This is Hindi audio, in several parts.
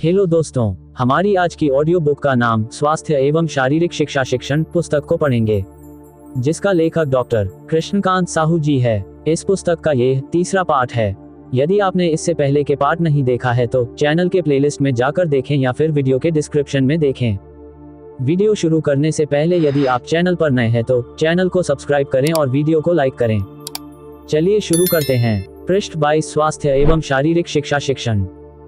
हेलो दोस्तों, हमारी आज की ऑडियो बुक का नाम स्वास्थ्य एवं शारीरिक शिक्षा शिक्षण पुस्तक को पढ़ेंगे, जिसका लेखक डॉक्टर कृष्णकांत साहू जी है। इस पुस्तक का ये तीसरा पार्ट है। यदि आपने इससे पहले के पार्ट नहीं देखा है तो चैनल के प्लेलिस्ट में जाकर देखें या फिर वीडियो के डिस्क्रिप्शन में देखें। वीडियो शुरू करने से पहले यदि आप चैनल पर नए हैं तो चैनल को सब्सक्राइब करें और वीडियो को लाइक करें। चलिए शुरू करते हैं। पृष्ठ 22 स्वास्थ्य एवं शारीरिक शिक्षा शिक्षण।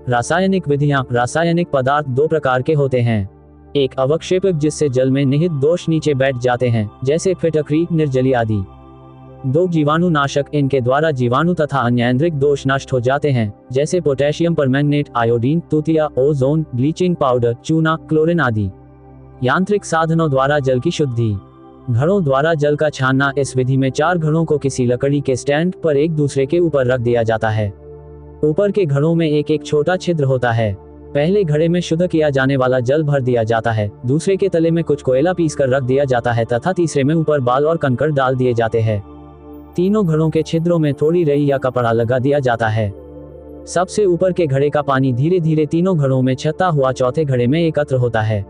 रासायनिक विधियां। रासायनिक पदार्थ दो प्रकार के होते हैं। एक अवक्षेपक, जिससे जल में निहित दोष नीचे बैठ जाते हैं, जैसे फिटकरी, निर्जली आदि। दो जीवाणुनाशक, इनके द्वारा जीवाणु तथा अन्य ऐंद्रिक दोष नष्ट हो जाते हैं, जैसे पोटेशियम परमैंगनेट, आयोडीन, तूतिया, ओजोन, ब्लीचिंग पाउडर, चूना, क्लोरीन आदि। यांत्रिक साधनों द्वारा जल की शुद्धि। घड़ों द्वारा जल का छानना। इस विधि में 4 घड़ों को किसी लकड़ी के स्टैंड पर एक दूसरे के ऊपर रख दिया जाता है। ऊपर के घड़ों में एक एक छोटा छिद्र होता है। पहले घड़े में शुद्ध किया जाने वाला जल भर दिया जाता है, दूसरे के तले में कुछ कोयला पीसकर रख दिया जाता है तथा तीसरे में ऊपर बाल और कंकड़ डाल दिए जाते हैं। तीनों घड़ों के छिद्रों में थोड़ी रई या कपड़ा लगा दिया जाता है। सबसे ऊपर के घड़े का पानी धीरे धीरे तीनों घड़ों में छता हुआ चौथे घड़े में एकत्र होता है।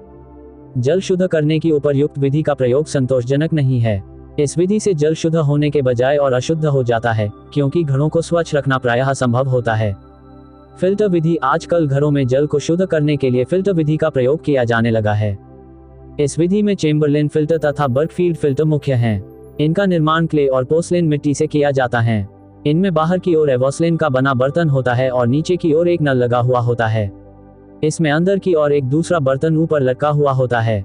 जल शुद्ध करने की उपयुक्त विधि का प्रयोग संतोषजनक नहीं है। इस विधि से जल शुद्ध होने के बजाय और अशुद्ध हो जाता है, क्योंकि घड़ों को स्वच्छ रखना प्रायः असंभव होता है। फिल्टर विधि। आजकल घरों में जल को शुद्ध करने के लिए फिल्टर विधि का प्रयोग किया जाने लगा है। इस विधि में चेम्बरलेन फिल्टर तथा बर्कफील्ड फिल्टर मुख्य हैं। इनका निर्माण क्ले और पोर्सलेन मिट्टी से किया जाता है। इनमें बाहर की ओर एवोस्लेन का बना बर्तन होता है और नीचे की ओर एक नल लगा हुआ होता है। इसमें अंदर की ओर एक दूसरा बर्तन ऊपर लटका हुआ होता है।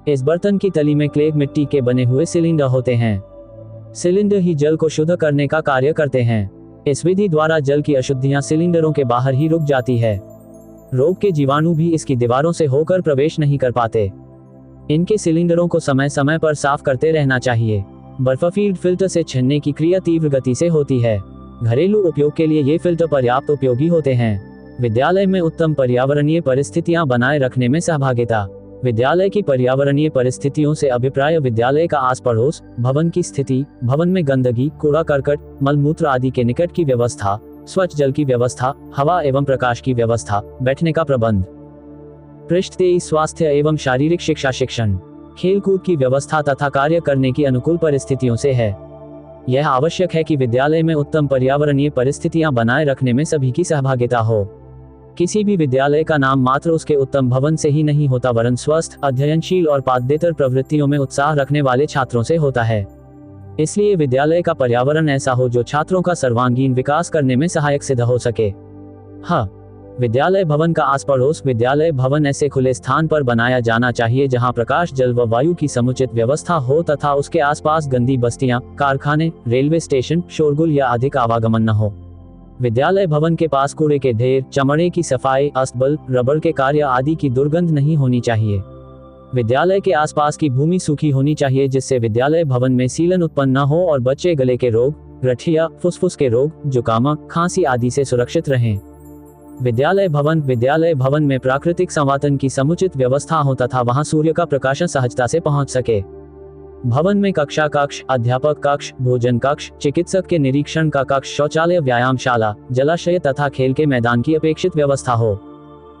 इस बर्तन की तली में क्ले मिट्टी के बने हुए सिलेंडर होते हैं। सिलेंडर ही जल को शुद्ध करने का कार्य करते हैं। इस विधि द्वारा जल की अशुद्धियां सिलेंडरों के बाहर ही रुक जाती है। रोग के जीवाणु भी इसकी दीवारों से होकर प्रवेश नहीं कर पाते। इनके सिलेंडरों को समय समय पर साफ करते रहना चाहिए। बर्फील्ड फिल्टर से छनने की क्रिया तीव्र गति से होती है। घरेलू उपयोग के लिए ये फिल्टर पर्याप्त उपयोगी होते हैं। विद्यालय में उत्तम पर्यावरणीय परिस्थितियां बनाए रखने में सहभागिता। विद्यालय की पर्यावरणीय परिस्थितियों से अभिप्राय विद्यालय का आस पड़ोस, भवन की स्थिति, भवन में गंदगी, कूड़ा करकट, मलमूत्र आदि के निकट की व्यवस्था, स्वच्छ जल की व्यवस्था, हवा एवं प्रकाश की व्यवस्था, बैठने का प्रबंध। पृष्ठ 23 स्वास्थ्य एवं शारीरिक शिक्षा शिक्षण। खेलकूद की व्यवस्था तथा कार्य करने की अनुकूल परिस्थितियों से है। यह आवश्यक है कि विद्यालय में उत्तम पर्यावरणीय परिस्थितियां बनाए रखने में सभी की सहभागिता हो। किसी भी विद्यालय का नाम मात्र उसके उत्तम भवन से ही नहीं होता, वरन स्वस्थ, अध्ययनशील और पाठ्येतर प्रवृत्तियों में उत्साह रखने वाले छात्रों से होता है। इसलिए विद्यालय का पर्यावरण ऐसा हो जो छात्रों का सर्वांगीण विकास करने में सहायक सिद्ध हो सके। विद्यालय भवन का आस पड़ोस। विद्यालय भवन ऐसे खुले स्थान पर बनाया जाना चाहिए जहां प्रकाश, जल व वायु की समुचित व्यवस्था हो तथा उसके आसपास गंदी बस्तियां, कारखाने, रेलवे स्टेशन, शोरगुल या अधिक आवागमन न हो। विद्यालय भवन के पास कूड़े के ढेर, चमड़े की सफाई, अस्तबल, रबड़ के कार्य आदि की दुर्गंध नहीं होनी चाहिए। विद्यालय के आसपास की भूमि सूखी होनी चाहिए, जिससे विद्यालय भवन में सीलन उत्पन्न न हो और बच्चे गले के रोग, गठिया, फुसफुस के रोग, जुकाम, खांसी आदि से सुरक्षित रहें। विद्यालय भवन में प्राकृतिक संवातन की समुचित व्यवस्था हो तथा वहां सूर्य का प्रकाशन सहजता से पहुंच सके। भवन में कक्षा कक्ष, अध्यापक कक्ष, भोजन कक्ष, चिकित्सक के निरीक्षण का कक्ष, शौचालय, व्यायामशाला, जलाशय तथा खेल के मैदान की अपेक्षित व्यवस्था हो।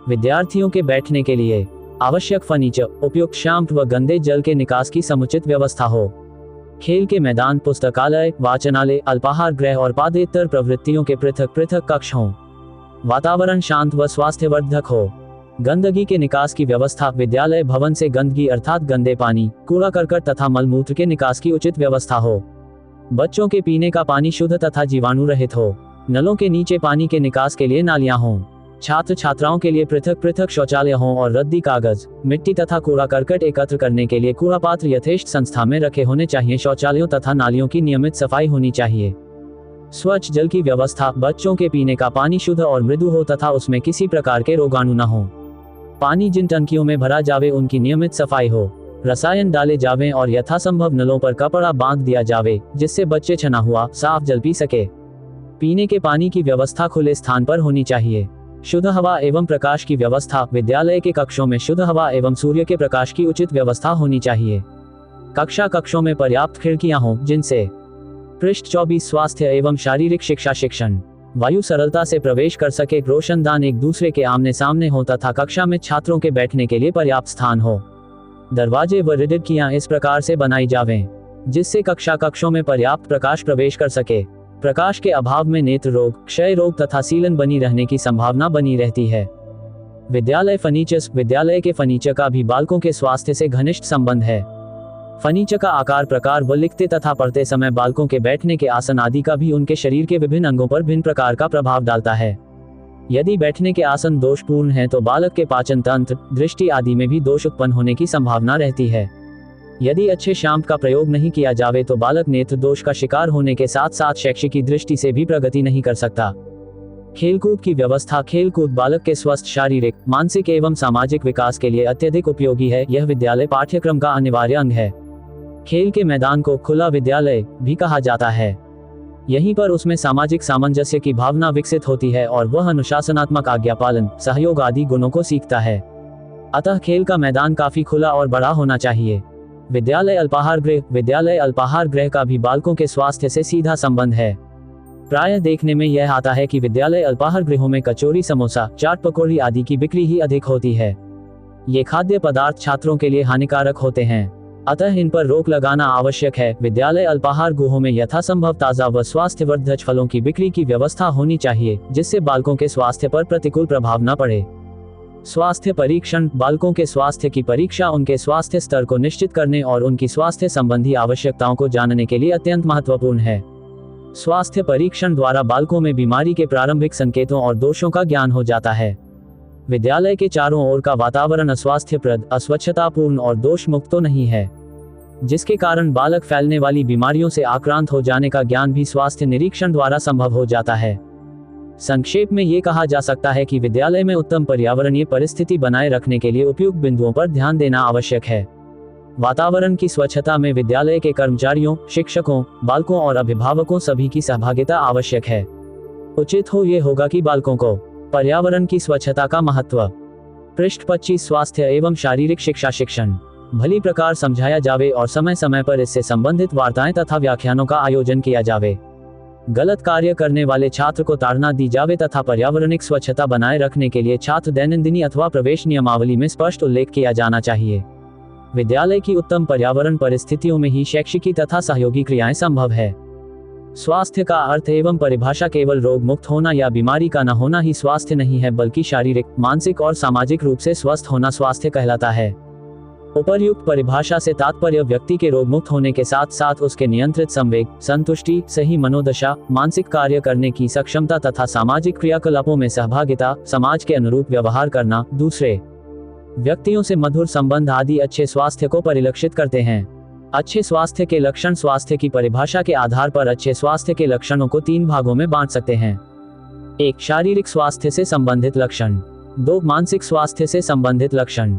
विद्यार्थियों के बैठने के लिए आवश्यक फर्नीचर, उपयुक्त शैम्पू व गंदे जल के निकास की समुचित व्यवस्था हो। खेल के मैदान, पुस्तकालय, वाचनालय, अल्पाहार गृह और पाठ्येतर प्रवृत्तियों के पृथक पृथक कक्ष हों। वातावरण शांत व स्वास्थ्यवर्धक हो। गंदगी के निकास की व्यवस्था। विद्यालय भवन से गंदगी अर्थात गंदे पानी, कूड़ा करकट तथा मलमूत्र के निकास की उचित व्यवस्था हो। बच्चों के पीने का पानी शुद्ध तथा जीवाणु रहित हो। नलों के नीचे पानी के निकास के लिए नालियां हों। छात्र छात्राओं के लिए पृथक पृथक शौचालय हों और रद्दी कागज, मिट्टी तथा कूड़ा करकट एकत्र करने के लिए कूड़ा पात्र यथेष्ट संस्था में रखे होने चाहिए। शौचालयों तथा नालियों की नियमित सफाई होनी चाहिए। स्वच्छ जल की व्यवस्था। बच्चों के पीने का पानी शुद्ध और मृदु हो तथा उसमें किसी प्रकार के रोगाणु न हो। पानी जिन टंकियों में भरा जावे उनकी नियमित सफाई हो। रसायन डाले जावें और यथासंभव नलों पर कपड़ा बांध दिया जावे, जिससे बच्चे छना हुआ साफ जल पी सके। पीने के पानी की व्यवस्था खुले स्थान पर होनी चाहिए। शुद्ध हवा एवं प्रकाश की व्यवस्था। विद्यालय के कक्षों में शुद्ध हवा एवं सूर्य के प्रकाश की उचित व्यवस्था होनी चाहिए। कक्षों में पर्याप्त खिड़कियां हों जिनसे। पृष्ठ 24 स्वास्थ्य एवं शारीरिक शिक्षा शिक्षण। वायु सरलता से प्रवेश कर सके, रोशनदान एक दूसरे के आमने सामने हो तथा कक्षा में छात्रों के बैठने के लिए पर्याप्त स्थान हो। दरवाजे व खिड़कियां इस प्रकार से बनाई जावें जिससे कक्षों में पर्याप्त प्रकाश प्रवेश कर सके। प्रकाश के अभाव में नेत्र रोग, क्षय रोग तथा सीलन बनी रहने की संभावना बनी रहती है। विद्यालय के फर्नीचर का भी बालकों के स्वास्थ्य से घनिष्ठ संबंध है। फर्नीचर का आकार, प्रकार व लिखते तथा पढ़ते समय बालकों के बैठने के आसन आदि का भी उनके शरीर के विभिन्न अंगों पर भिन्न प्रकार का प्रभाव डालता है। यदि बैठने के आसन दोषपूर्ण हैं तो बालक के पाचन तंत्र, दृष्टि आदि में भी दोष उत्पन्न होने की संभावना रहती है। यदि अच्छे शांत का प्रयोग नहीं किया जावे तो बालक नेत्र दोष का शिकार होने के साथ साथ शैक्षिक की दृष्टि से भी प्रगति नहीं कर सकता। खेलकूद की व्यवस्था। खेलकूद बालक के स्वस्थ शारीरिक, मानसिक एवं सामाजिक विकास के लिए अत्यधिक उपयोगी है। यह विद्यालय पाठ्यक्रम का अनिवार्य अंग है। खेल के मैदान को खुला विद्यालय भी कहा जाता है। यहीं पर उसमें सामाजिक सामंजस्य की भावना विकसित होती है और वह अनुशासनात्मक आज्ञा पालन, सहयोग आदि गुणों को सीखता है। अतः खेल का मैदान काफी खुला और बड़ा होना चाहिए। विद्यालय अल्पाहार गृह का भी बालकों के स्वास्थ्य से सीधा संबंध है। प्रायः देखने में यह आता है कि विद्यालय अल्पाहार गृहों में कचौरी, समोसा, चाट पकौड़ी आदि की बिक्री ही अधिक होती है। ये खाद्य पदार्थ छात्रों के लिए हानिकारक होते हैं, अतः इन पर रोक लगाना आवश्यक है। विद्यालय अल्पाहार गृहों में यथासंभव ताज़ा व स्वास्थ्यवर्धक फलों की बिक्री की व्यवस्था होनी चाहिए जिससे बालकों के स्वास्थ्य पर प्रतिकूल प्रभाव न पड़े। स्वास्थ्य परीक्षण। बालकों के स्वास्थ्य की परीक्षा उनके स्वास्थ्य स्तर को निश्चित करने और उनकी स्वास्थ्य संबंधी आवश्यकताओं को जानने के लिए अत्यंत महत्वपूर्ण है। स्वास्थ्य परीक्षण द्वारा बालकों में बीमारी के प्रारंभिक संकेतों और दोषों का ज्ञान हो जाता है। विद्यालय के चारों ओर का वातावरण अस्वास्थ्यप्रद, अस्वच्छतापूर्ण और दोष मुक्त तो नहीं है, जिसके कारण बालक फैलने वाली बीमारियों से आक्रांत हो जाने का ज्ञान भी स्वास्थ्य निरीक्षण द्वारा संभव हो जाता है। संक्षेप में ये कहा जा सकता है कि विद्यालय में उत्तम पर्यावरणीय परिस्थिति बनाए रखने के लिए उपयुक्त बिंदुओं पर ध्यान देना आवश्यक है। वातावरण की स्वच्छता में विद्यालय के कर्मचारियों, शिक्षकों, बालकों और अभिभावकों सभी की सहभागिता आवश्यक है। उचित ये होगा कि बालकों को पर्यावरण की स्वच्छता का महत्व। पृष्ठ 25 स्वास्थ्य एवं शारीरिक शिक्षा शिक्षण भली प्रकार समझाया जावे और समय समय पर इससे संबंधित वार्ताएं तथा व्याख्यानों का आयोजन किया जावे। गलत कार्य करने वाले छात्र को ताड़ना दी जावे तथा पर्यावरणिक स्वच्छता बनाए रखने के लिए छात्र दैनंदिनी अथवा प्रवेश नियमावली में स्पष्ट उल्लेख किया जाना चाहिए। विद्यालय की उत्तम पर्यावरण परिस्थितियों में ही शैक्षिकी तथा सहयोगी क्रियाएं संभव है। स्वास्थ्य का अर्थ एवं परिभाषा केवल रोग मुक्त होना या बीमारी का न होना ही स्वास्थ्य नहीं है, बल्कि शारीरिक, मानसिक और सामाजिक रूप से स्वस्थ होना स्वास्थ्य कहलाता है। उपर्युक्त परिभाषा से तात्पर्य व्यक्ति के रोग मुक्त होने के साथ साथ उसके नियंत्रित संवेग, संतुष्टि, सही मनोदशा, मानसिक कार्य करने की सक्षमता तथा सामाजिक क्रियाकलापों में सहभागिता, समाज के अनुरूप व्यवहार करना, दूसरे व्यक्तियों से मधुर संबंध आदि अच्छे स्वास्थ्य को परिलक्षित करते हैं। अच्छे स्वास्थ्य के लक्षण। स्वास्थ्य की परिभाषा के आधार पर अच्छे स्वास्थ्य के लक्षणों को 3 भागों में बांट सकते हैं। 1. शारीरिक स्वास्थ्य से संबंधित लक्षण। 2. मानसिक स्वास्थ्य से संबंधित लक्षण।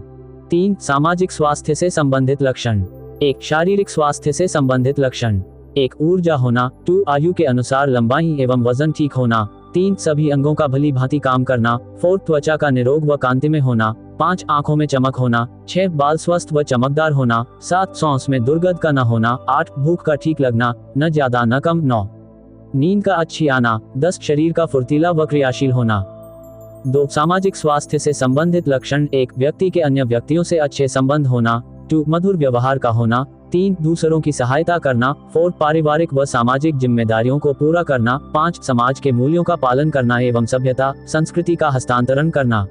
3. सामाजिक स्वास्थ्य से संबंधित लक्षण। 1. शारीरिक स्वास्थ्य से संबंधित लक्षण। 1. ऊर्जा होना। 2. आयु के अनुसार लंबाई एवं वजन ठीक होना। 3. सभी अंगों का भली भांति काम करना। 4. त्वचा का निरोग व कांतिमय होना। 5. आंखों में चमक होना। 6. बाल स्वस्थ व चमकदार होना। 7. सांस में दुर्गंध का न होना। 8. भूख का ठीक लगना, न ज्यादा न कम। 9. नींद का अच्छी आना। 10. शरीर का फुर्तीला व क्रियाशील होना। 2. सामाजिक स्वास्थ्य से संबंधित लक्षण। 1. व्यक्ति के अन्य व्यक्तियों से अच्छे संबंध होना। 2. मधुर व्यवहार का होना। 3. दूसरों की सहायता करना। 4. पारिवारिक व सामाजिक जिम्मेदारियों को पूरा करना। 5. समाज के मूल्यों का पालन करना एवं सभ्यता, संस्कृति का हस्तांतरण करना।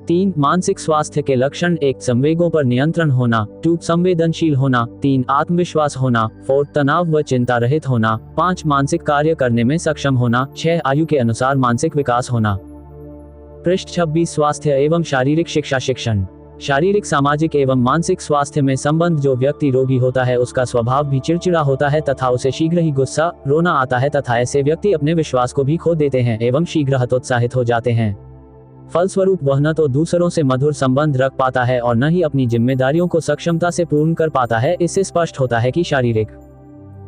3. मानसिक स्वास्थ्य के लक्षण। 1. संवेगों पर नियंत्रण होना। 2. संवेदनशील होना। 3. आत्मविश्वास होना। 4. तनाव व चिंता रहित होना। 5. मानसिक कार्य करने में सक्षम होना। 6. आयु के अनुसार मानसिक विकास होना। पृष्ठ 26 स्वास्थ्य एवं शारीरिक शिक्षा शिक्षण। शारीरिक, सामाजिक एवं मानसिक स्वास्थ्य में संबंध। जो व्यक्ति रोगी होता है उसका स्वभाव भी चिड़चिड़ा होता है तथा उसे शीघ्र ही गुस्सा, रोना आता है तथा ऐसे व्यक्ति अपने विश्वास को भी खो देते हैं एवं शीघ्र हतोत्साहित हो जाते हैं। फलस्वरूप वह न तो दूसरों से मधुर संबंध रख पाता है और न ही अपनी जिम्मेदारियों को सक्षमता से पूर्ण कर पाता है। इससे स्पष्ट होता है कि शारीरिक,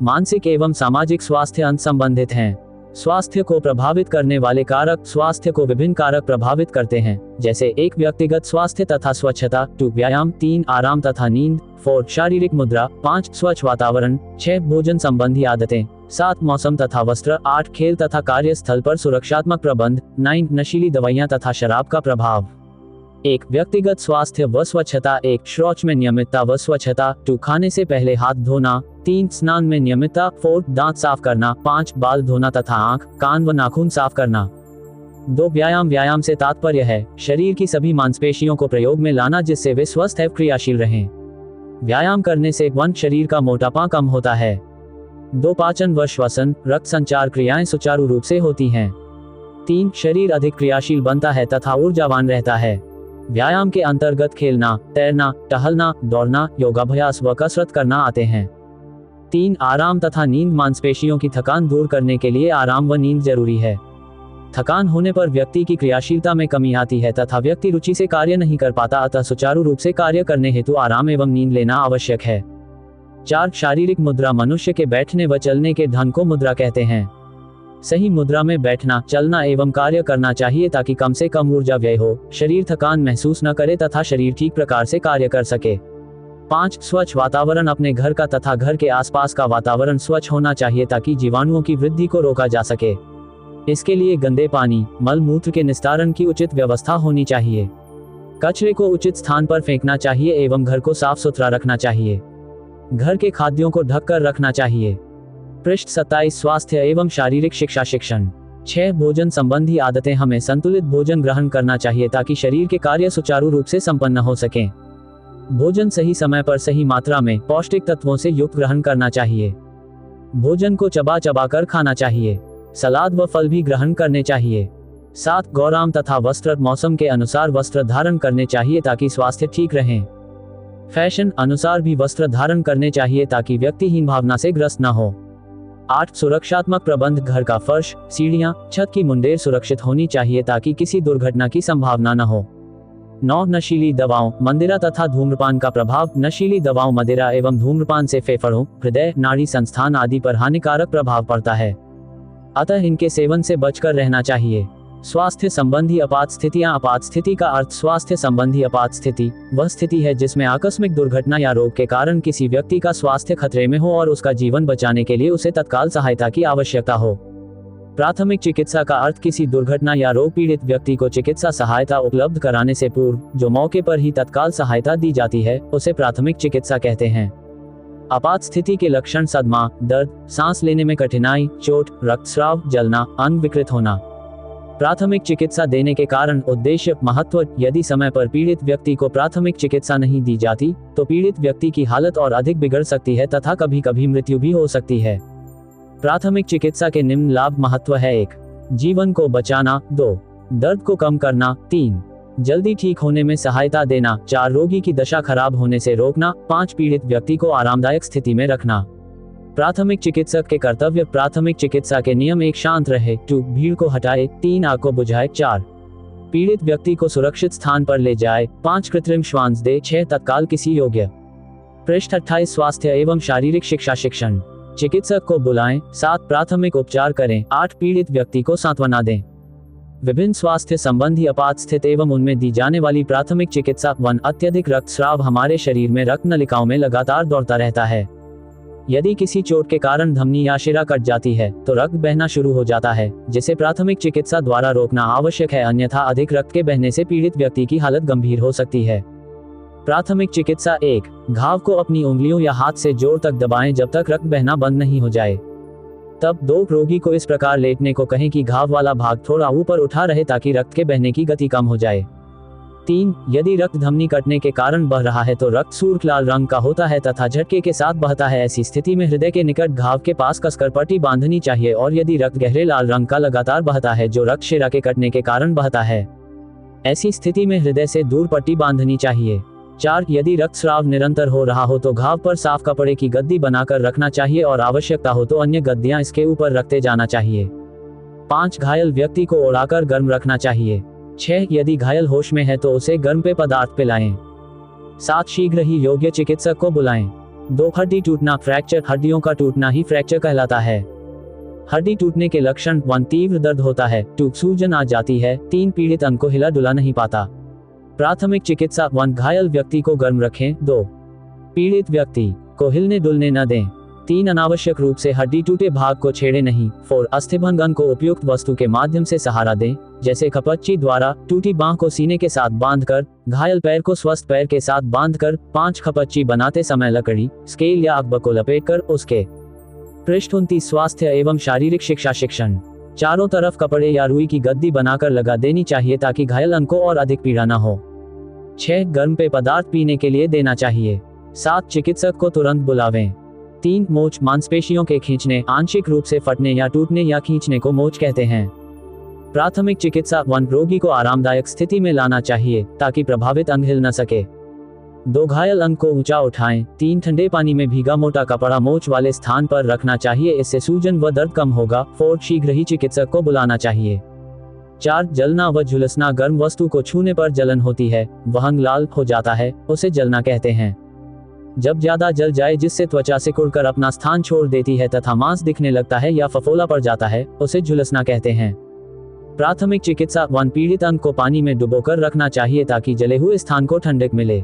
मानसिक एवं सामाजिक स्वास्थ्य अंत संबंधित हैं। स्वास्थ्य को प्रभावित करने वाले कारक स्वास्थ्य को विभिन्न कारक प्रभावित करते हैं, जैसे 1 व्यक्तिगत स्वास्थ्य तथा स्वच्छता, 2 व्यायाम, 3 आराम तथा नींद, 4 शारीरिक मुद्रा, 5 स्वच्छ वातावरण, 6 भोजन संबंधी आदतें, 7 मौसम तथा वस्त्र, 8 खेल तथा कार्यस्थल पर सुरक्षात्मक प्रबंध, 9 नशीली दवाइयां तथा शराब का प्रभाव। 1 व्यक्तिगत स्वास्थ्य व स्वच्छता, 1 शौच में नियमितता व स्वच्छता, 2 खाने से पहले हाथ धोना, 3 स्नान में नियमितता, 4 दांत साफ करना, 5 बाल धोना तथा आंख, कान व नाखून साफ करना। 2 व्यायाम, व्यायाम से तात्पर्य है शरीर की सभी मांसपेशियों को प्रयोग में लाना जिससे वे स्वस्थ एवं क्रियाशील रहें। व्यायाम करने से 1 शरीर का मोटापा कम होता है। 2 पाचन व श्वसन रक्त संचार क्रियाएं सुचारू रूप से होती हैं। 3 शरीर अधिक क्रियाशील बनता है तथा ऊर्जावान रहता है। व्यायाम के अंतर्गत खेलना, तैरना, टहलना, दौड़ना, योगाभ्यास व कसरत करना आते हैं। 3 आराम तथा नींद मांसपेशियों की थकान दूर करने के लिए आराम व नींद जरूरी है। थकान होने पर व्यक्ति की क्रियाशीलता में कमी आती है तथा व्यक्ति रुचि से कार्य नहीं कर पाता, अतः सुचारू रूप से कार्य करने हेतु आराम एवं नींद लेना आवश्यक है। 4 शारीरिक मुद्रा मनुष्य के बैठने व चलने के ढंग को मुद्रा कहते हैं। सही मुद्रा में बैठना, चलना एवं कार्य करना चाहिए ताकि कम से कम ऊर्जा व्यय हो, शरीर थकान महसूस न करे तथा शरीर ठीक प्रकार से कार्य कर सके। 5 स्वच्छ वातावरण, अपने घर का तथा घर के आसपास का वातावरण स्वच्छ होना चाहिए ताकि जीवाणुओं की वृद्धि को रोका जा सके। इसके लिए गंदे पानी, मल मूत्र के निस्तारण की उचित व्यवस्था होनी चाहिए। कचरे को उचित स्थान पर फेंकना चाहिए एवं घर को साफ सुथरा रखना चाहिए। घर के खाद्यों को ढककर रखना चाहिए। पृष्ठ 27 स्वास्थ्य एवं शारीरिक शिक्षा शिक्षण। 6 भोजन संबंधी आदतें, हमें संतुलित भोजन ग्रहण करना चाहिए ताकि शरीर के कार्य सुचारू रूप से संपन्न हो सकें। भोजन सही समय पर सही मात्रा में पौष्टिक तत्वों से युक्त ग्रहण करना चाहिए। भोजन को चबा चबा कर खाना चाहिए। सलाद व फल भी ग्रहण करने चाहिए। 7 गौराम तथा वस्त्र, मौसम के अनुसार वस्त्र धारण करने चाहिए ताकि स्वास्थ्य ठीक रहे। फैशन अनुसार भी वस्त्र धारण करने चाहिए ताकि व्यक्तिहीन भावना से ग्रस्त न हो। 8 सुरक्षात्मक प्रबंध, घर का फर्श, सीढ़ियां, छत की मुंडेर सुरक्षित होनी चाहिए ताकि किसी दुर्घटना की संभावना न हो। 9 नशीली दवाओं, मदिरा तथा धूम्रपान का प्रभाव। नशीली दवाओं, मदिरा एवं धूम्रपान से फेफड़ों, हृदय, नाड़ी संस्थान आदि पर हानिकारक प्रभाव पड़ता है, अतः इनके सेवन से बचकर रहना चाहिए। स्वास्थ्य संबंधी आपात स्थितियां। आपात स्थिति का अर्थ स्वास्थ्य संबंधी आपात स्थिति वह स्थिति है जिसमें आकस्मिक दुर्घटना या रोग के कारण किसी व्यक्ति का स्वास्थ्य खतरे में हो और उसका जीवन बचाने के लिए उसे तत्काल सहायता की आवश्यकता हो। प्राथमिक चिकित्सा का अर्थ किसी दुर्घटना या रोग पीड़ित व्यक्ति को चिकित्सा सहायता उपलब्ध कराने से पूर्व जो मौके पर ही तत्काल सहायता दी जाती है उसे प्राथमिक चिकित्सा कहते हैं। आपात स्थिति के लक्षण सदमा, दर्द, सांस लेने में कठिनाई, चोट, रक्तस्राव, जलना, अंग विकृत होना। प्राथमिक चिकित्सा देने के कारण, उद्देश्य, महत्व। यदि समय पर पीड़ित व्यक्ति को प्राथमिक चिकित्सा नहीं दी जाती तो पीड़ित व्यक्ति की हालत और अधिक बिगड़ सकती है तथा कभी कभी मृत्यु भी हो सकती है। प्राथमिक चिकित्सा के निम्न लाभ महत्व है। 1 जीवन को बचाना, 2 दर्द को कम करना, 3 जल्दी ठीक होने में सहायता देना, 4 रोगी की दशा खराब होने से रोकना, 5 पीड़ित व्यक्ति को आरामदायक स्थिति में रखना। प्राथमिक चिकित्सक के कर्तव्य। प्राथमिक चिकित्सा के नियम। 1 शांत रहे, 2 भीड़ को हटाए, 3 आग को बुझाए, 4 पीड़ित व्यक्ति को सुरक्षित स्थान पर ले जाए, 5 कृत्रिम श्वास दे, 6 तत्काल किसी योग्य। पृष्ठ 28 स्वास्थ्य एवं शारीरिक शिक्षा शिक्षण। चिकित्सक को बुलाएं, 7 प्राथमिक उपचार करें, 8 पीड़ित व्यक्ति को सांत्वना दें। विभिन्न स्वास्थ्य संबंधी आपात स्थिति एवं उनमें दी जाने वाली प्राथमिक चिकित्सा। 1 अत्यधिक रक्तस्राव, हमारे शरीर में रक्त नलिकाओं में लगातार दौड़ता रहता है। यदि किसी चोट के कारण धमनी या शिरा कट जाती है तो रक्त बहना शुरू हो जाता है, जिसे प्राथमिक चिकित्सा द्वारा रोकना आवश्यक है, अन्यथा अधिक रक्त के बहने से पीड़ित व्यक्ति की हालत गंभीर हो सकती है। प्राथमिक चिकित्सा। 1 घाव को अपनी उंगलियों या हाथ से जोर तक दबाएं जब तक रक्त बहना बंद नहीं हो जाए। तब 2 रोगी को इस प्रकार लेटने को कहें कि घाव वाला भाग थोड़ा ऊपर उठा रहे ताकि रक्त के बहने की गति कम हो जाए। 3 यदि रक्त धमनी कटने के कारण बह रहा है तो रक्त सूर्ख लाल रंग का होता है तथा झटके के साथ बहता है। ऐसी स्थिति में हृदय के निकट घाव के पास कसकर पट्टी बांधनी चाहिए, और यदि रक्त गहरे लाल रंग का लगातार बहता है जो रक्त शिरा के कटने के कारण बहता है, ऐसी स्थिति में हृदय से दूर पट्टी बांधनी चाहिए। 4 यदि रक्तस्राव निरंतर हो रहा हो तो घाव पर साफ कपड़े की गद्दी बनाकर रखना चाहिए और आवश्यकता हो तो अन्य गद्दियां इसके ऊपर रखते जाना चाहिए। 5 घायल व्यक्ति को ओढ़ाकर गर्म रखना चाहिए। 6 यदि घायल होश में है तो उसे गर्म पेय पदार्थ पिलाएं। 7 शीघ्र ही योग्य चिकित्सक को बुलाएं। 2 हड्डी टूटना, फ्रैक्चर, हड्डियों का टूटना ही फ्रैक्चर कहलाता है। हड्डी टूटने के लक्षण 1 तीव्र दर्द होता है, 2 सूजन आ जाती है, 3 पीड़ित अंग को हिला डुला नहीं पाता। प्राथमिक चिकित्सा 1 घायल व्यक्ति को गर्म रखें, 2 पीड़ित व्यक्ति को हिलने डुलने न दें, 3 अनावश्यक रूप से हड्डी टूटे भाग को छेड़े नहीं, 4 अस्थिभंग अंग को उपयुक्त वस्तु के माध्यम से सहारा दें, जैसे खपच्ची द्वारा, टूटी बांह को सीने के साथ बांधकर, घायल पैर को स्वस्थ पैर के साथ बांधकर, 5 खपच्ची बनाते समय लकड़ी, स्केल या अकबर को लपेटकर उसके पृष्ठ 29 स्वास्थ्य एवं शारीरिक शिक्षा शिक्षण। चारों तरफ कपड़े या रुई की गद्दी बनाकर लगा देनी चाहिए ताकि घायल अंग को और अधिक पीड़ा न हो। 6 गर्म पेय पदार्थ पीने के लिए देना चाहिए। 7 चिकित्सक को तुरंत बुलावें। 3 मोच मांसपेशियों के खींचने, आंशिक रूप से फटने या टूटने या खींचने को मोच कहते हैं। प्राथमिक चिकित्सा 1 रोगी को आरामदायक स्थिति में लाना चाहिए ताकि प्रभावित अंग हिल न सके। 2 घायल अंग को ऊंचा उठाएं। 3 ठंडे पानी में भीगा मोटा कपड़ा मोच वाले स्थान पर रखना चाहिए, इससे सूजन व दर्द कम होगा। 4 शीघ्र ही चिकित्सक को बुलाना चाहिए। 4 जलना व झुलसना, गर्म वस्तु को छूने पर जलन होती है, वह अंग लाल हो जाता है, उसे जलना कहते हैं। जब ज्यादा जल जाए जिससे त्वचा सिकुड़कर अपना स्थान छोड़ देती है तथा मांस दिखने लगता है या फफोला पड़ जाता है, उसे झुलसना कहते हैं। प्राथमिक चिकित्सा 1 पीड़ित अंग को पानी में डुबोकर रखना चाहिए ताकि जले हुए स्थान को ठंडक मिले।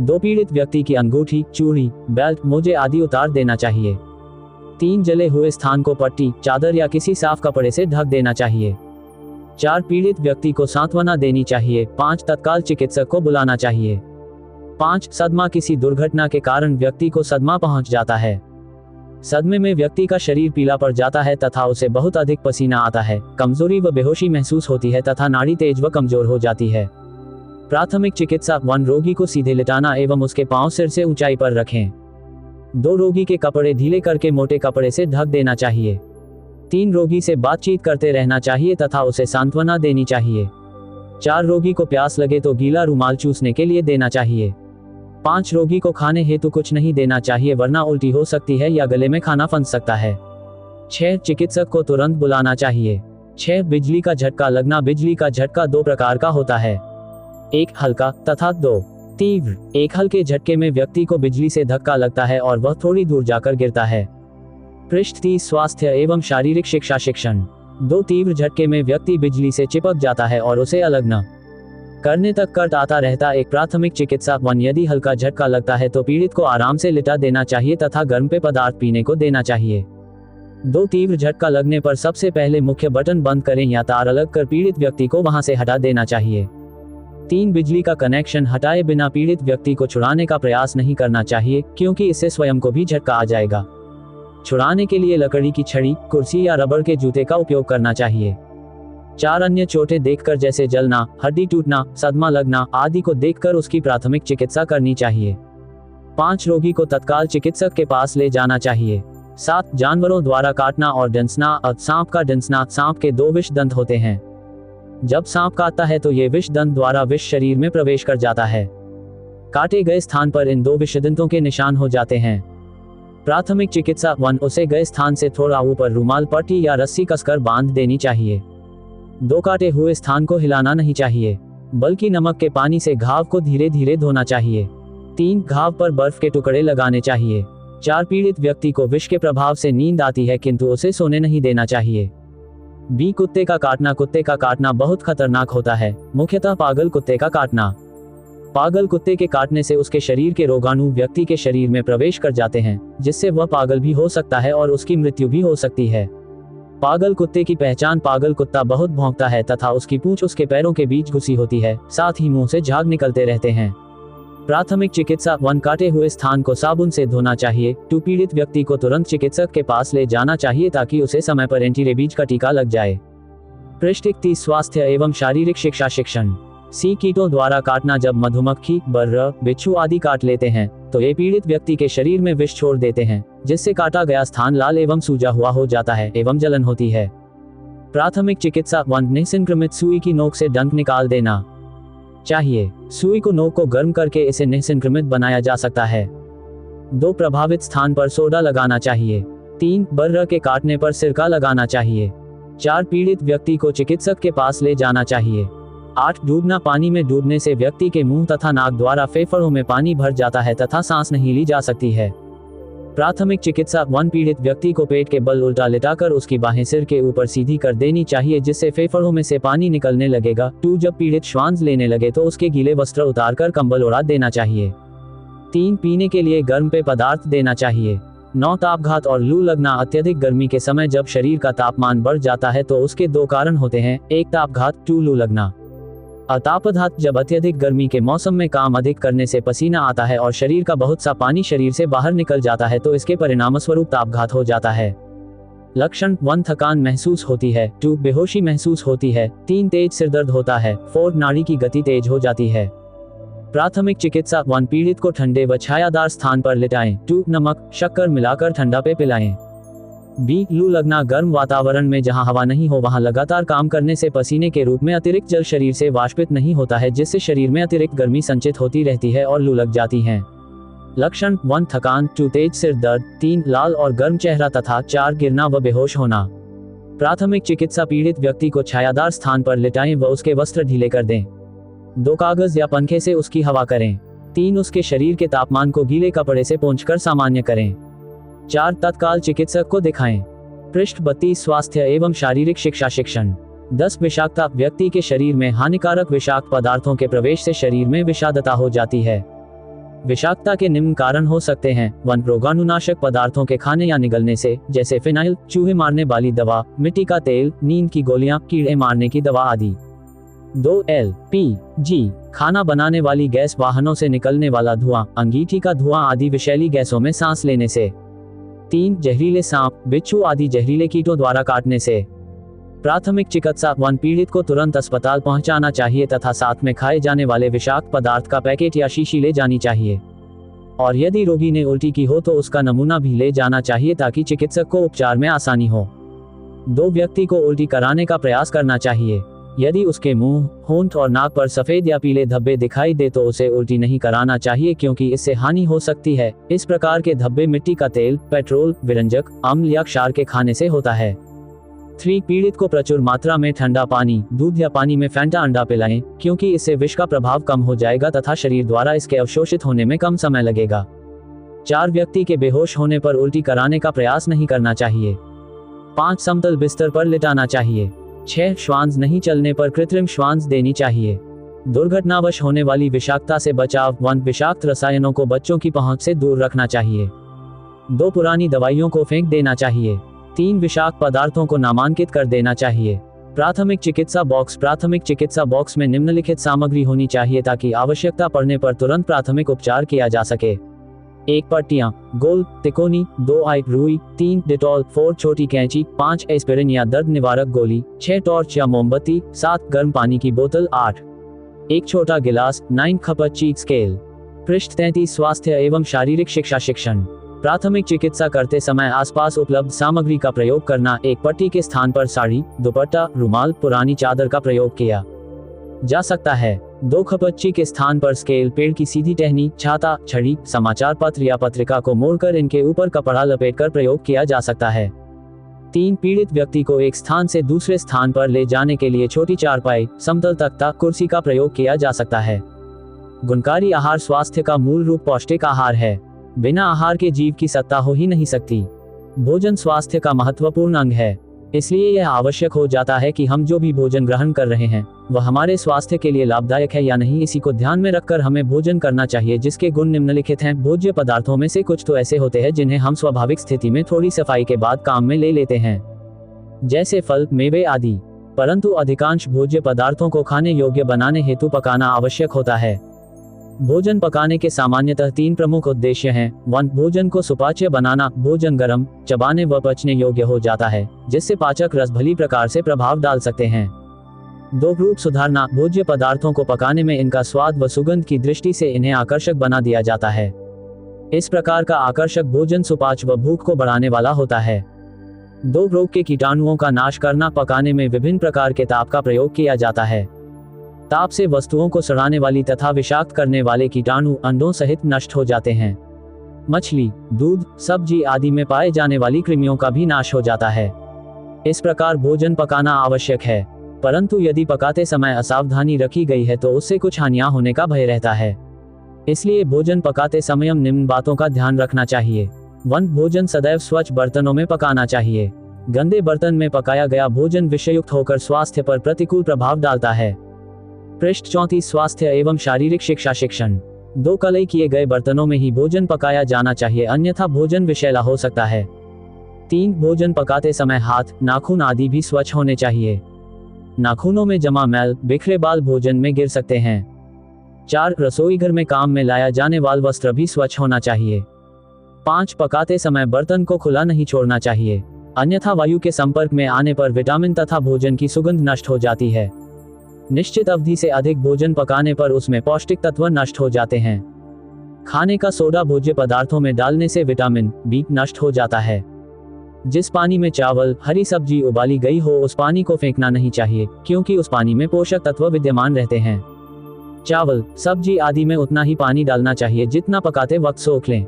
2 पीड़ित व्यक्ति की अंगूठी, चूड़ी, बेल्ट, मोजे आदि उतार देना चाहिए। 3 जले हुए स्थान को पट्टी, चादर या किसी साफ कपड़े से ढक देना चाहिए। 4 पीड़ित व्यक्ति को सांत्वना देनी चाहिए। 5 तत्काल चिकित्सक को बुलाना चाहिए। 5 सदमा, किसी दुर्घटना के कारण व्यक्ति को सदमा पहुंच जाता है। सदमे में व्यक्ति का शरीर पीला पड़ जाता है तथा उसे बहुत अधिक पसीना आता है, कमजोरी व बेहोशी महसूस होती है तथा नाड़ी तेज व कमजोर हो जाती है। प्राथमिक चिकित्सा 1 रोगी को सीधे लिटाना एवं उसके पांव सिर से ऊंचाई पर रखें। 2 रोगी के कपड़े ढीले करके मोटे कपड़े से ढक देना चाहिए। 3 रोगी से बातचीत करते रहना चाहिए तथा उसे सांत्वना देनी चाहिए। 4 रोगी को प्यास लगे तो गीला रुमाल चूसने के लिए देना चाहिए। 5 रोगी को खाने हेतु कुछ नहीं देना चाहिए वरना उल्टी हो सकती है या गले में खाना फंस सकता है। 6 चिकित्सक को तुरंत बुलाना चाहिए। 6 बिजली का झटका लगना, बिजली का झटका 2 प्रकार का होता है, 1 हल्का तथा 2 तीव्र। 1 हल्के झटके में व्यक्ति को बिजली से धक्का लगता है और वह थोड़ी दूर जाकर गिरता है। पृष्ठ 30 स्वास्थ्य एवं शारीरिक शिक्षा शिक्षण। 2 तीव्र झटके में व्यक्ति बिजली से चिपक जाता है और उसे अलग न करने तक कट आता रहता। एक प्राथमिक चिकित्सा 1 यदि हल्का झटका लगता है तो पीड़ित को आराम से लिटा देना चाहिए तथा गर्म पेय पदार्थ पीने को देना चाहिए। 2 तीव्र झटका लगने पर सबसे पहले मुख्य बटन बंद करें या तार अलग कर पीड़ित व्यक्ति को वहां से हटा देना चाहिए। 3 बिजली का कनेक्शन हटाए बिना पीड़ित व्यक्ति को छुड़ाने का प्रयास नहीं करना चाहिए क्योंकि इससे स्वयं को भी झटका आ जाएगा। छुड़ाने के लिए लकड़ी की छड़ी, कुर्सी या रबड़ के जूते का उपयोग करना चाहिए। 4 अन्य चोटें देखकर जैसे जलना, हड्डी टूटना, सदमा लगना आदि को देखकर उसकी प्राथमिक चिकित्सा करनी चाहिए। 5 रोगी को तत्काल चिकित्सक के पास ले जाना चाहिए। 7 जानवरों द्वारा काटना और डंसना। सांप का डंसना, सांप के 2 विष दंत होते हैं। जब सांप काटता है तो ये विष दंत द्वारा विष शरीर में प्रवेश कर जाता है। काटे गए स्थान पर इन 2 विषदंतों के निशान हो जाते हैं। प्राथमिक चिकित्सा 1 उसे गए स्थान से थोड़ा ऊपर रुमाल, पट्टी या रस्सी कसकर बांध देनी चाहिए। 2 काटे हुए स्थान को हिलाना नहीं चाहिए बल्कि नमक के पानी से घाव को धीरे धीरे धोना चाहिए। 3 घाव पर बर्फ के टुकड़े लगाने चाहिए। 4 पीड़ित व्यक्ति को विष के प्रभाव से नींद आती है किंतु उसे सोने नहीं देना चाहिए। बी कुत्ते का काटना। कुत्ते का काटना बहुत खतरनाक होता है, मुख्यतः पागल कुत्ते का काटना। पागल कुत्ते के काटने से उसके शरीर के रोगाणु व्यक्ति के शरीर में प्रवेश कर जाते हैं जिससे वह पागल भी हो सकता है और उसकी मृत्यु भी हो सकती है। पागल कुत्ते की पहचान, पागल कुत्ता बहुत भौंकता है तथा उसकी पूंछ उसके पैरों के बीच घुसी होती है, साथ ही मुंह से झाग निकलते रहते हैं। प्राथमिक चिकित्सा 1 काटे हुए स्थान को साबुन से धोना चाहिए। 2 पीड़ित व्यक्ति को तुरंत चिकित्सक के पास ले जाना चाहिए ताकि उसे समय पर एंटीरेबीज का टीका लग जाए। पृष्ठ 31 स्वास्थ्य एवं शारीरिक शिक्षा शिक्षण। सी कीटों द्वारा काटना। जब मधुमक्खी, बर्र, बिच्छू आदि काट लेते हैं तो ये पीड़ित व्यक्ति के शरीर में विष छोड़ देते हैं जिससे काटा गया स्थान लाल एवं सूजा हुआ हो जाता है एवं जलन होती है। प्राथमिक चिकित्सा 1 निसंक्रमित सुई की नोक से डंक निकाल देना चाहिए। सुई को नोक को गर्म करके इसे निसंक्रमित बनाया जा सकता है। 2 प्रभावित स्थान पर सोडा लगाना चाहिए। 3 बर्र के काटने पर सिरका लगाना चाहिए। 4 पीड़ित व्यक्ति को चिकित्सक के पास ले जाना चाहिए। 8 डूबना। पानी में डूबने से व्यक्ति के मुंह तथा नाक द्वारा फेफड़ों में पानी भर जाता है तथा सांस नहीं ली जा सकती है। प्राथमिक चिकित्सा 1 पीड़ित व्यक्ति को पेट के बल उल्टा लिटाकर उसकी बाहें सिर के ऊपर सीधी कर देनी चाहिए जिससे फेफड़ों में से पानी निकलने लगेगा। 2 जब पीड़ित श्वास लेने लगे तो उसके गीले वस्त्र उतारकर कंबल उड़ा देना चाहिए। 3 पीने के लिए गर्म पेय पदार्थ देना चाहिए। 9 तापघात और लू लगना अत्यधिक गर्मी के समय जब शरीर का तापमान बढ़ जाता है तो उसके 2 कारण होते हैं, 1 तापघात, 2 लू लगना। अतापघात जब अत्यधिक गर्मी के मौसम में काम अधिक करने से पसीना आता है और शरीर का बहुत सा पानी शरीर से बाहर निकल जाता है तो इसके परिणामस्वरूप तापघात हो जाता है। लक्षण 1 थकान महसूस होती है, 2 बेहोशी महसूस होती है, 3 तेज सिरदर्द होता है, 4 नाड़ी की गति तेज हो जाती है। प्राथमिक चिकित्सा 1 पीड़ित को ठंडे व छायादार स्थान पर लिटाएं। 2 नमक शक्कर मिलाकर ठंडा पेय पिलाएं। बी लू लगना गर्म वातावरण में जहां हवा नहीं हो वहां लगातार काम करने से पसीने के रूप में अतिरिक्त जल शरीर से वाष्पित नहीं होता है जिससे शरीर में अतिरिक्त गर्मी संचित होती रहती है और लू लग जाती है। लक्षण 1 थकान, 2 तेज सिर दर्द, 3 लाल और गर्म चेहरा तथा 4 गिरना व बेहोश होना। प्राथमिक चिकित्सा पीड़ित व्यक्ति को छायादार स्थान पर लिटाएं व उसके वस्त्र ढीले कर दें। 2 कागज या पंखे से उसकी हवा करें। 3 उसके शरीर के तापमान को गीले कपड़े से पोंछकर सामान्य करें। 4 तत्काल चिकित्सक को दिखाएं। पृष्ठ 32 स्वास्थ्य एवं शारीरिक शिक्षा शिक्षण। 10 विषाक्तता व्यक्ति के शरीर में हानिकारक विषाक्त पदार्थों के प्रवेश से शरीर में विषादता हो जाती है। विषाक्तता के निम्न कारण हो सकते हैं 1 रोगाणुनाशक पदार्थों के खाने या निगलने से जैसे फिनाइल, चूहे मारने वाली दवा, मिट्टी का तेल, नींद की गोलियां, कीड़े मारने की दवा आदि। 2 LPG खाना बनाने वाली गैस, वाहनों से निकलने वाला धुआं, अंगीठी का धुआं आदि विषैली गैसों में सांस लेने से। 3 जहरीले सांप, बिच्छू आदि जहरीले कीटों द्वारा काटने से। प्राथमिक चिकित्सा 1 पीड़ित को तुरंत अस्पताल पहुंचाना चाहिए तथा साथ में खाए जाने वाले विषाक्त पदार्थ का पैकेट या शीशी ले जानी चाहिए और यदि रोगी ने उल्टी की हो तो उसका नमूना भी ले जाना चाहिए ताकि चिकित्सक को उपचार में आसानी हो। 2 व्यक्ति को उल्टी कराने का प्रयास करना चाहिए। यदि उसके मुंह, होंठ और नाक पर सफेद या पीले धब्बे दिखाई दे तो उसे उल्टी नहीं कराना चाहिए क्योंकि इससे हानि हो सकती है। इस प्रकार के धब्बे मिट्टी का तेल, पेट्रोल, विरंजक, अम्ल या क्षार के खाने से होता है। 3 पीड़ित को प्रचुर मात्रा में ठंडा पानी, दूध या पानी में फैंटा अंडा पिलाएं क्योंकि इससे विष का प्रभाव कम हो जाएगा तथा शरीर द्वारा इसके अवशोषित होने में कम समय लगेगा। 4 व्यक्ति के बेहोश होने पर उल्टी कराने का प्रयास नहीं करना चाहिए। 5 समतल बिस्तर पर लिटाना चाहिए। 6 श्वास नहीं चलने पर कृत्रिम श्वास देनी चाहिए। दुर्घटनावश होने वाली विषाक्तता से बचाव 1 विषाक्त रसायनों को बच्चों की पहुंच से दूर रखना चाहिए। 2 पुरानी दवाइयों को फेंक देना चाहिए। 3 विषाक्त पदार्थों को नामांकित कर देना चाहिए। प्राथमिक चिकित्सा बॉक्स में निम्नलिखित सामग्री होनी चाहिए ताकि आवश्यकता पड़ने पर तुरंत प्राथमिक उपचार किया जा सके। 1 पट्टियां, गोल, तिकोनी, 2 आई रुई, 3 डिटॉल, 4 छोटी कैंची, 5 एस्पिरिन या दर्द निवारक गोली, 6 टॉर्च या मोमबत्ती, 7 गर्म पानी की बोतल, 8 एक छोटा गिलास, 9 खपत चीट स्केल। पृष्ठ 33 स्वास्थ्य एवं शारीरिक शिक्षा शिक्षण। प्राथमिक चिकित्सा करते समय आसपास उपलब्ध सामग्री का प्रयोग करना। 1 पट्टी के स्थान पर साड़ी, दुपट्टा, रुमाल, पुरानी चादर का प्रयोग किया जा सकता है। 2 खपच्ची के स्थान पर स्केल, पेड़ की सीधी टहनी, छाता, छड़ी, समाचार पत्र या पत्रिका को मोड़कर इनके ऊपर कपड़ा लपेटकर प्रयोग किया जा सकता है। 3 पीड़ित व्यक्ति को एक स्थान से दूसरे स्थान पर ले जाने के लिए छोटी चारपाई, समतल तख्ता, कुर्सी का प्रयोग किया जा सकता है। गुणकारी आहार स्वास्थ्य का मूल रूप पौष्टिक आहार है। बिना आहार के जीव की सत्ता हो ही नहीं सकती। भोजन स्वास्थ्य का महत्वपूर्ण अंग है, इसलिए यह आवश्यक हो जाता है कि हम जो भी भोजन ग्रहण कर रहे हैं वह हमारे स्वास्थ्य के लिए लाभदायक है या नहीं, इसी को ध्यान में रखकर हमें भोजन करना चाहिए जिसके गुण निम्नलिखित हैं। भोज्य पदार्थों में से कुछ तो ऐसे होते हैं जिन्हें हम स्वाभाविक स्थिति में थोड़ी सफाई के बाद काम में ले लेते हैं, जैसे फल, मेवे आदि, परंतु अधिकांश भोज्य पदार्थों को खाने योग्य बनाने हेतु पकाना आवश्यक होता है। भोजन पकाने के सामान्यतः 3 प्रमुख उद्देश्य हैं। 1 भोजन को सुपाच्य बनाना। भोजन गर्म, चबाने व पचने योग्य हो जाता है जिससे पाचक रस भली प्रकार से प्रभाव डाल सकते हैं। 2 रूप सुधारना। भोज्य पदार्थों को पकाने में इनका स्वाद व सुगंध की दृष्टि से इन्हें आकर्षक बना दिया जाता है। इस प्रकार का आकर्षक भोजन सुपाच्य व भूख को बढ़ाने वाला होता है। 2 रोग के कीटाणुओं का नाश करना। पकाने में विभिन्न प्रकार के ताप का प्रयोग किया जाता है। ताप से वस्तुओं को सड़ाने वाली तथा विषाक्त करने वाले कीटाणु अंडों सहित नष्ट हो जाते हैं। मछली, दूध, सब्जी आदि में पाए जाने वाली कृमियों का भी नाश हो जाता है। इस प्रकार भोजन पकाना आवश्यक है, परंतु यदि पकाते समय असावधानी रखी गई है तो उससे कुछ हानियां होने का भय रहता है। इसलिए भोजन पकाते समय निम्न बातों का ध्यान रखना चाहिए। भोजन सदैव स्वच्छ बर्तनों में पकाना चाहिए। गंदे बर्तन में पकाया गया भोजन विषयुक्त होकर स्वास्थ्य पर प्रतिकूल प्रभाव डालता है। पृष्ठ 34 स्वास्थ्य एवं शारीरिक शिक्षा शिक्षण। 2 कलई किए गए बर्तनों में ही भोजन पकाया जाना चाहिए, अन्यथा भोजन विषैला हो सकता है। 3 भोजन पकाते समय हाथ, नाखून आदि भी स्वच्छ होने चाहिए। नाखूनों में जमा मैल, बिखरे बाल भोजन में गिर सकते हैं। 4 रसोई घर में काम में लाया जाने वाला वस्त्र भी स्वच्छ होना चाहिए। 5 पकाते समय बर्तन को खुला नहीं छोड़ना चाहिए, अन्यथा वायु के संपर्क में आने पर विटामिन तथा भोजन की सुगंध नष्ट हो जाती है। निश्चित अवधि से अधिक भोजन पकाने पर उसमें पौष्टिक तत्व नष्ट हो जाते हैं। खाने का सोडा भोज्य पदार्थों में डालने से विटामिन बी नष्ट हो जाता है। जिस पानी में चावल, हरी सब्जी उबाली गई हो उस पानी को फेंकना नहीं चाहिए, क्योंकि उस पानी में पोषक तत्व विद्यमान रहते हैं। चावल, सब्जी आदि में उतना ही पानी डालना चाहिए जितना पकाते वक्त सोख लें।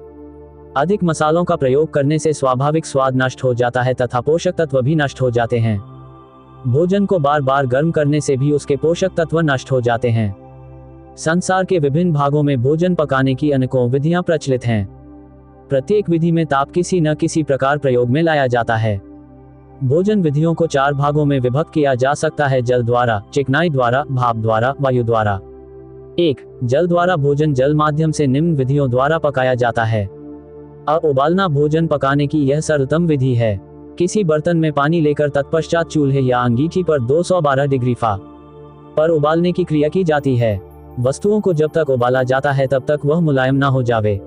अधिक मसालों का प्रयोग करने से स्वाभाविक स्वाद नष्ट हो जाता है तथा पोषक तत्व भी नष्ट हो जाते हैं। भोजन को बार बार गर्म करने से भी उसके पोषक तत्व नष्ट हो जाते हैं। संसार के विभिन्न भागों में भोजन पकाने की अनेकों विधियां प्रचलित हैं। प्रत्येक विधि में ताप किसी न किसी प्रकार प्रयोग में लाया जाता है। भोजन विधियों को 4 भागों में विभक्त किया जा सकता है: जल द्वारा, चिकनाई द्वारा, भाप द्वारा, वायु द्वारा। 1. जल द्वारा भोजन जल माध्यम से निम्न विधियों द्वारा पकाया जाता है। उबालना भोजन पकाने की यह सरलतम विधि है। किसी बर्तन में पानी लेकर तत्पश्चात चूल्हे या अंगीठी पर 212 डिग्री फ़ा पर उबालने की क्रिया की जाती है। वस्तुओं को जब तक उबाला जाता है तब तक वह मुलायम ना हो जावे।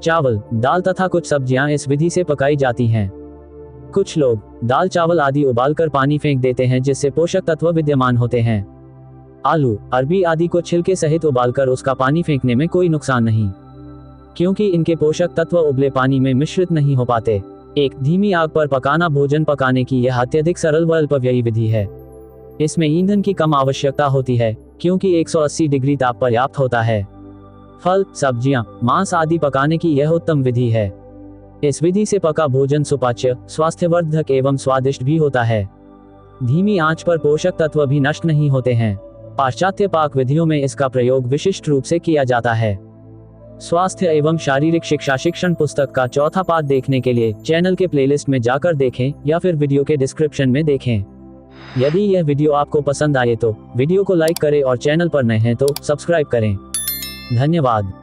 चावल, दाल तथा कुछ सब्जियां इस विधि से पकाई जाती हैं। कुछ लोग दाल चावल आदि उबालकर पानी फेंक देते हैं, जिससे पोषक तत्व विद्यमान होते हैं। आलू, अरबी आदि को छिलके सहित उबालकर उसका पानी फेंकने में कोई नुकसान नहीं, क्योंकि इनके पोषक तत्व उबले पानी में मिश्रित नहीं हो पाते। 1. धीमी आग पर पकाना भोजन पकाने की यह अत्यधिक सरल व अल्पव्ययी विधि है। इसमें ईंधन की कम आवश्यकता होती है, क्योंकि 180 डिग्री ताप पर्याप्त होता है। फल, सब्जियां, मांस आदि पकाने की यह उत्तम विधि है। इस विधि से पका भोजन सुपाच्य, स्वास्थ्यवर्धक एवं स्वादिष्ट भी होता है। धीमी आंच पर पोषक तत्व भी नष्ट नहीं होते हैं। पाश्चात्य पाक विधियों में इसका प्रयोग विशिष्ट रूप से किया जाता है। स्वास्थ्य एवं शारीरिक शिक्षा शिक्षण पुस्तक का 4था पाठ देखने के लिए चैनल के प्लेलिस्ट में जाकर देखें या फिर वीडियो के डिस्क्रिप्शन में देखें। यदि यह वीडियो आपको पसंद आए तो वीडियो को लाइक करें और चैनल पर नए हैं तो सब्सक्राइब करें। धन्यवाद।